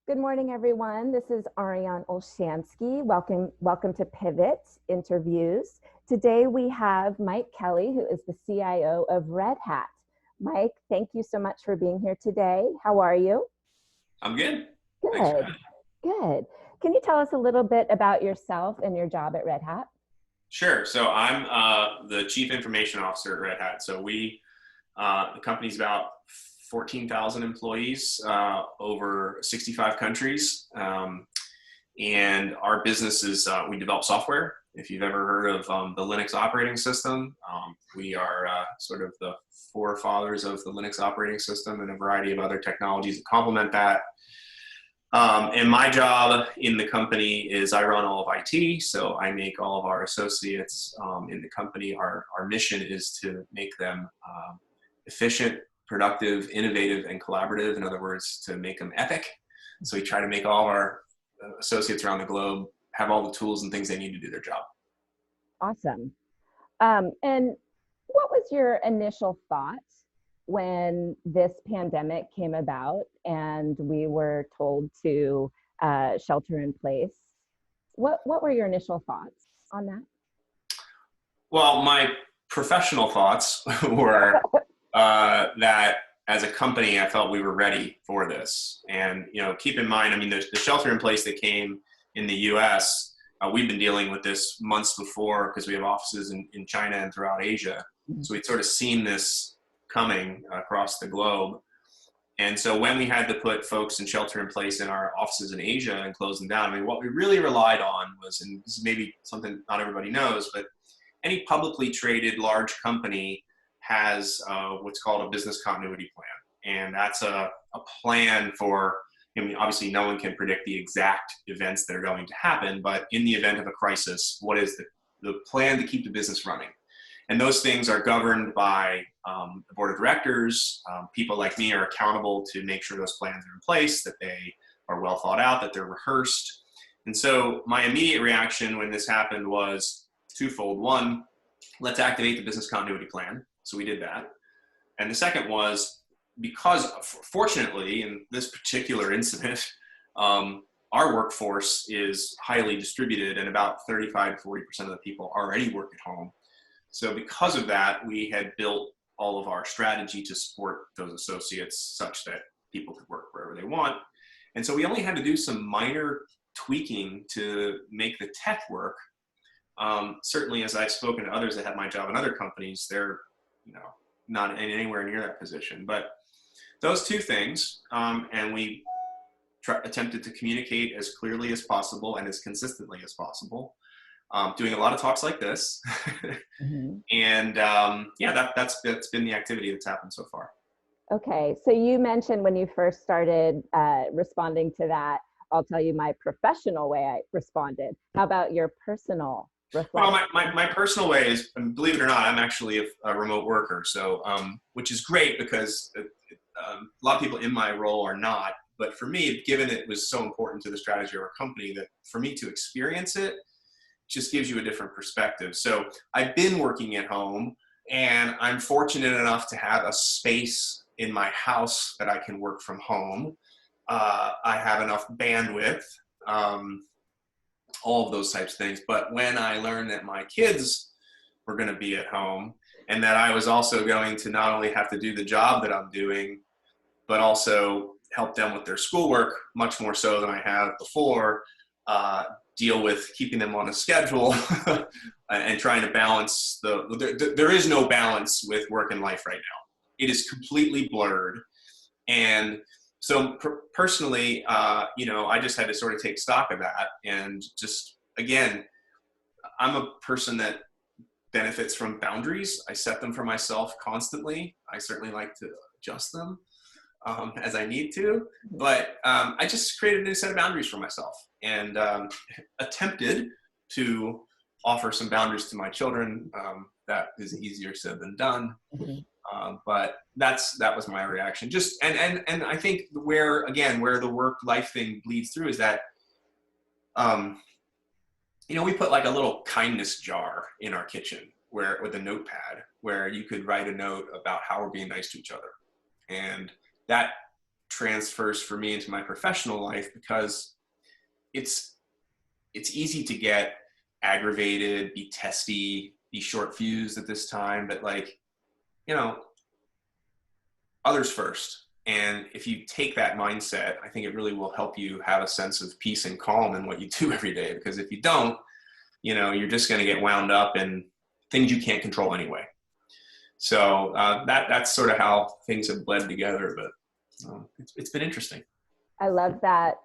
Good morning, everyone. This is Ariane Olshansky. Welcome to Pivot Interviews. Today we have Mike Kelly, who is the CIO of Red Hat. Mike, thank you so much for being here today. How are you? I'm good. Thanks for Good, having me. good. Can you tell us a little bit about yourself and your job at Red Hat? Sure. So I'm the Chief Information Officer at Red Hat. So the company's about 14,000 employees over 65 countries. And our business is we develop software. If you've ever heard of the Linux operating system, we are sort of the forefathers of the Linux operating system and a variety of other technologies that complement that. And my job in the company is I run all of IT, so I make all of our associates in the company. Our mission is to make them efficient, productive, innovative, and collaborative. In other words, to make them epic. So we try to make all of our associates around the globe have all the tools and things they need to do their job. Awesome. And what was your initial thought when this pandemic came about and we were told to shelter in place? What were your initial thoughts on that? Well, my professional thoughts were that as a company, I felt we were ready for this. And, keep in mind, I mean, the shelter in place that came in the US, we've been dealing with this months before because we have offices in China and throughout Asia. So we'd sort of seen this coming across the globe. And so when we had to put folks in shelter in place in our offices in Asia and close them down, I mean, what we really relied on was, and this is maybe something not everybody knows, but any publicly traded large company has what's called a business continuity plan. And that's a plan for, I mean, obviously no one can predict the exact events that are going to happen, but in the event of a crisis, what is the plan to keep the business running? And those things are governed by the board of directors. People like me are accountable to make sure those plans are in place, that they are well thought out, that they're rehearsed. And so my immediate reaction when this happened was twofold. One, let's activate the business continuity plan. So we did that. And the second was, because fortunately in this particular incident, our workforce is highly distributed and about 35 to 40% of the people already work at home. So because of that, we had built all of our strategy to support those associates such that people could work wherever they want. And so we only had to do some minor tweaking to make the tech work. Certainly, as I've spoken to others that have my job in other companies, they're not anywhere near that position. But those two things, and we attempted to communicate as clearly as possible and as consistently as possible. Doing a lot of talks like this. Mm-hmm. And that's been the activity that's happened so far. Okay, so you mentioned when you first started responding to that, I'll tell you my professional way I responded. How about your personal reflection? Well, my personal way is, believe it or not, I'm actually a remote worker. So, which is great because a lot of people in my role are not. But for me, given it was so important to the strategy of our company, that for me to experience it just gives you a different perspective. So I've been working at home, and I'm fortunate enough to have a space in my house that I can work from home. I have enough bandwidth, all of those types of things. But when I learned that my kids were going to be at home and that I was also going to not only have to do the job that I'm doing, but also help them with their schoolwork much more so than I have before, deal with keeping them on a schedule and trying to balance there is no balance with work and life right now. It is completely blurred. And so personally, I just had to sort of take stock of that. And just, again, I'm a person that benefits from boundaries. I set them for myself constantly. I certainly like to adjust them as I need to, but I just created a new set of boundaries for myself and attempted to offer some boundaries to my children. That is easier said than done. Mm-hmm. But that was my reaction. Just and I think where the work-life thing bleeds through is that we put like a little kindness jar in our kitchen with a notepad where you could write a note about how we're being nice to each other, and that transfers for me into my professional life, because it's easy to get aggravated, be testy, be short fused at this time, but like, you know, others first. And if you take that mindset, I think it really will help you have a sense of peace and calm in what you do every day. Because if you don't, you know, you're just going to get wound up in things you can't control anyway. So that's sort of how things have bled together. But it's been interesting. I love that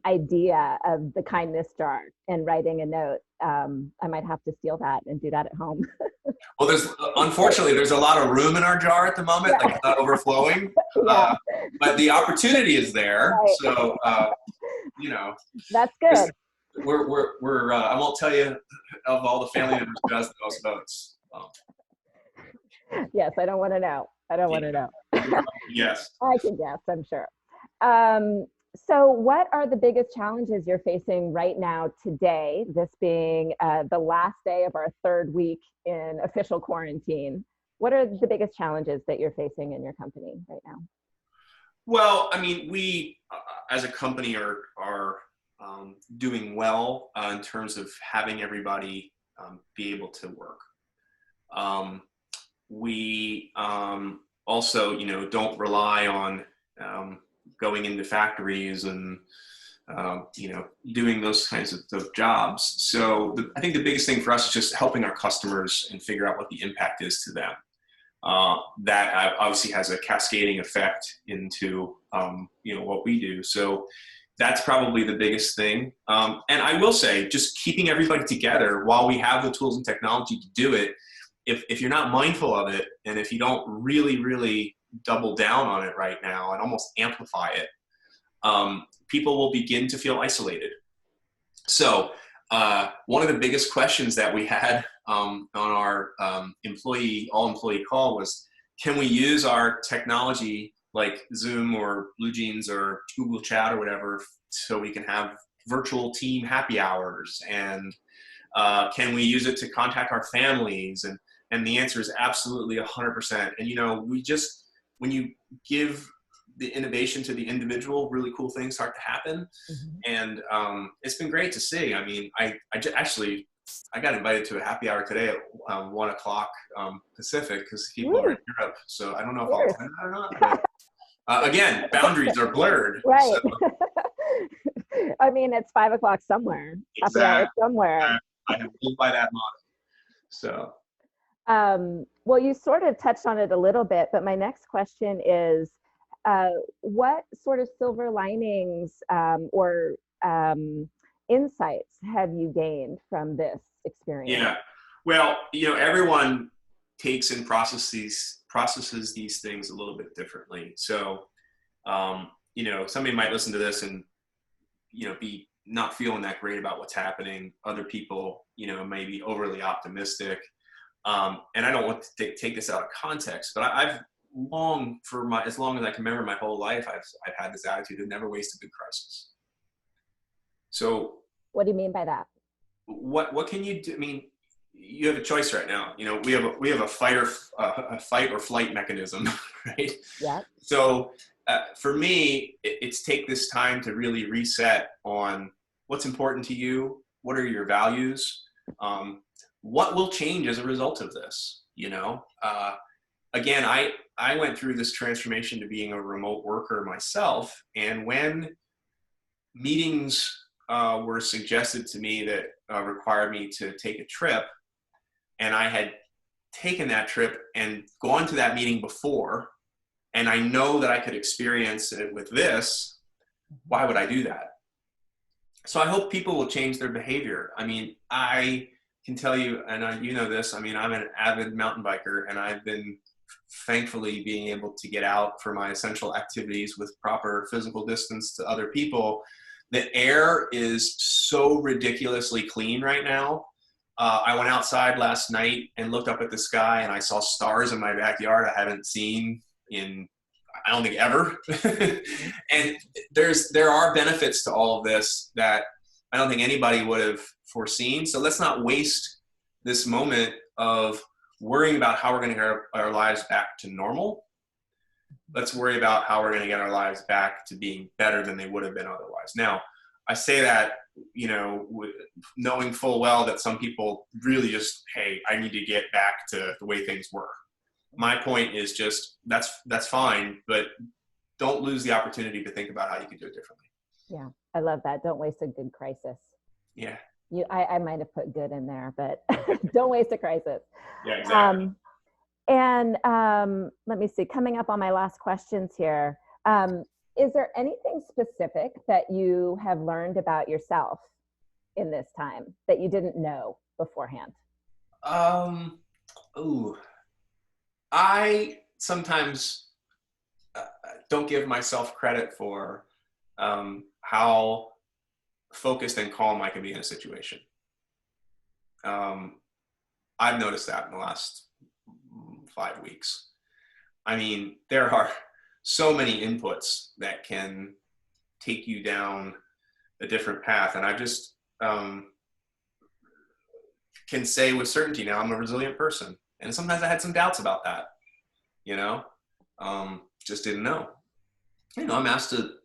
idea of the kindness jar and writing a note. I might have to steal that and do that at home. Well, unfortunately, there's a lot of room in our jar at the moment, like it's not overflowing. Yeah. But the opportunity is there. Right. So, you know. That's good. We're I won't tell you of all the family members who has the most votes. Yes, I don't want to know. Want to know. Yes. I can guess, I'm sure. So what are the biggest challenges you're facing right now today, this being the last day of our third week in official quarantine? What are the biggest challenges that you're facing in your company right now? Well, I mean, we as a company are doing well in terms of having everybody be able to work. We also, you know, don't rely on going into factories and, you know, doing those kinds of jobs. So I think the biggest thing for us is just helping our customers and figure out what the impact is to them. That obviously has a cascading effect into, you know, what we do. So that's probably the biggest thing. And I will say, just keeping everybody together while we have the tools and technology to do it, if you're not mindful of it, and if you don't really double down on it right now and almost amplify it, people will begin to feel isolated. So one of the biggest questions that we had on our all-employee call was, can we use our technology like Zoom or BlueJeans or Google Chat or whatever so we can have virtual team happy hours? And can we use it to contact our families? And the answer is absolutely 100%. And, you know, when you give the innovation to the individual, really cool things start to happen. Mm-hmm. And it's been great to see. I mean, I got invited to a happy hour today at 1 o'clock Pacific, because people are in Europe. So I don't know if I'll attend that or not. But, again, boundaries are blurred. Right. So. I mean, it's 5 o'clock somewhere. Exactly. Happy hour somewhere. I have lived by that motto. So. Well, you sort of touched on it a little bit, but my next question is, what sort of silver linings or insights have you gained from this experience? Yeah, well, you know, everyone takes and processes these things a little bit differently. So, you know, somebody might listen to this and, you know, be not feeling that great about what's happening. Other people, you know, may be overly optimistic. And I don't want to take this out of context, but I've as long as I can remember my whole life, I've had this attitude of never waste a good crisis. So what do you mean by that? What can you do? I mean, you have a choice right now. You know, we have a fight or flight mechanism, right? Yeah. So for me, it's take this time to really reset on what's important to you. What are your values? What will change as a result of this? You know, again, I went through this transformation to being a remote worker myself. And when meetings were suggested to me that required me to take a trip, and I had taken that trip and gone to that meeting before, and I know that I could experience it with this, why would I do that? So I hope people will change their behavior. I mean, I can tell you, and you know this, I mean, I'm an avid mountain biker, and I've been thankfully being able to get out for my essential activities with proper physical distance to other people. The air is so ridiculously clean right now. I went outside last night and looked up at the sky, and I saw stars in my backyard I haven't seen in, I don't think, ever. And there are benefits to all of this that I don't think anybody would have foreseen. So let's not waste this moment of worrying about how we're going to get our lives back to normal let's worry about how we're going to get our lives back to being better than they would have been otherwise. Now, I say that, knowing full well that some people really just, hey, I need to get back to the way things were. My point is just, that's fine, but don't lose the opportunity to think about how you can do it differently. Yeah, I love that. Don't waste a good crisis. Yeah. I might have put good in there, but don't waste a crisis. Yeah, exactly. Let me see, coming up on my last questions here. Is there anything specific that you have learned about yourself in this time that you didn't know beforehand? I sometimes don't give myself credit for how focused and calm I can be in a situation. I've noticed that in the last 5 weeks. I mean, there are so many inputs that can take you down a different path. And I just can say with certainty now I'm a resilient person. And sometimes I had some doubts about that, just didn't know. I'm asked to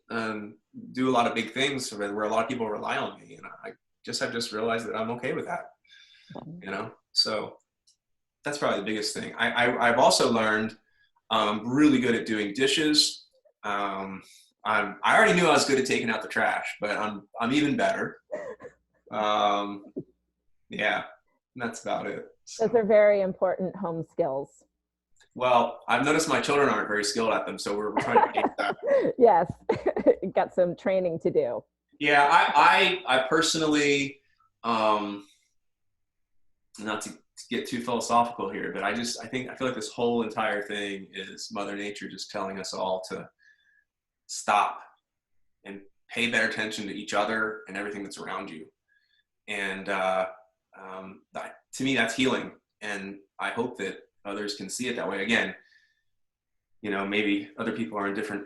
do a lot of big things where a lot of people rely on me. And I've just realized that I'm okay with that, So that's probably the biggest thing. I've also learned I'm really good at doing dishes. I already knew I was good at taking out the trash, but I'm even better. Yeah, that's about it. Those are very important home skills. Well, I've noticed my children aren't very skilled at them, so we're trying to get that. Yes, got some training to do. Yeah, I personally, not to get too philosophical here, but I feel like this whole entire thing is Mother Nature just telling us all to stop and pay better attention to each other and everything that's around you. And to me, that's healing. And I hope that others can see it that way. Again, maybe other people are in different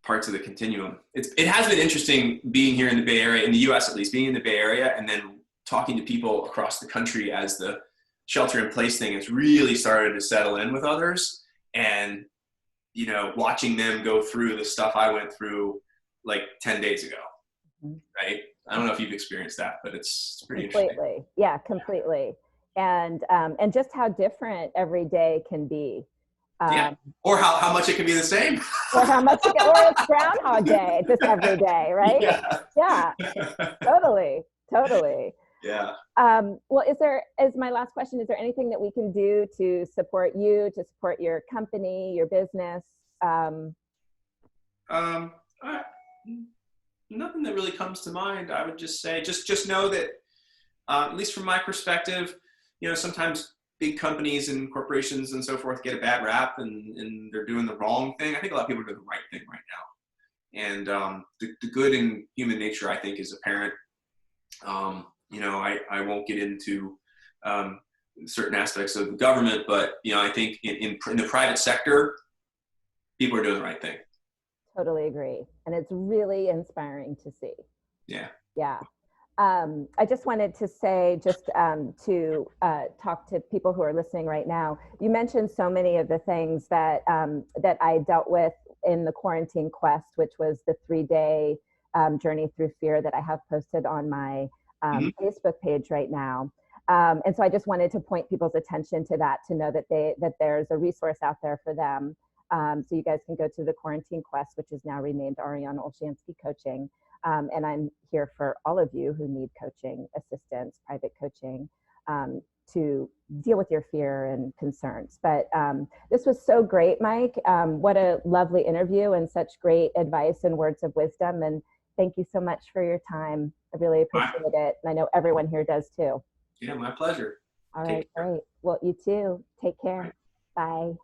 parts of the continuum. It has been interesting being here in the Bay Area, in the US at least, being in the Bay Area and then talking to people across the country as the shelter in place thing has really started to settle in with others, and watching them go through the stuff I went through like 10 days ago. Right? I don't know if you've experienced that, but it's pretty completely interesting. Yeah, completely. And just how different every day can be. Or how much it can be the same. Or how much or it's Groundhog Day just every day, right? Yeah. Totally. Yeah. Well, as my last question, is there anything that we can do to support you, to support your company, your business? Nothing that really comes to mind. I would just say, just know that, at least from my perspective, sometimes big companies and corporations and so forth get a bad rap and they're doing the wrong thing. I think a lot of people are doing the right thing right now. And the good in human nature, I think, is apparent. I won't get into certain aspects of the government, but I think in the private sector, people are doing the right thing. Totally agree, and it's really inspiring to see. Yeah. I just wanted to say, to talk to people who are listening right now. You mentioned so many of the things that I dealt with in the quarantine quest, which was the 3-day journey through fear that I have posted on my Facebook page right now. And so I just wanted to point people's attention to that, to know that there's a resource out there for them. So you guys can go to the Quarantine Quest, which is now renamed Ariana Olshansky Coaching. And I'm here for all of you who need coaching assistance, private coaching, to deal with your fear and concerns. But this was so great, Mike. What a lovely interview and such great advice and words of wisdom. And thank you so much for your time. I really appreciate it. And I know everyone here does too. Yeah, my pleasure. All right, great. Well, you too. Take care. Bye.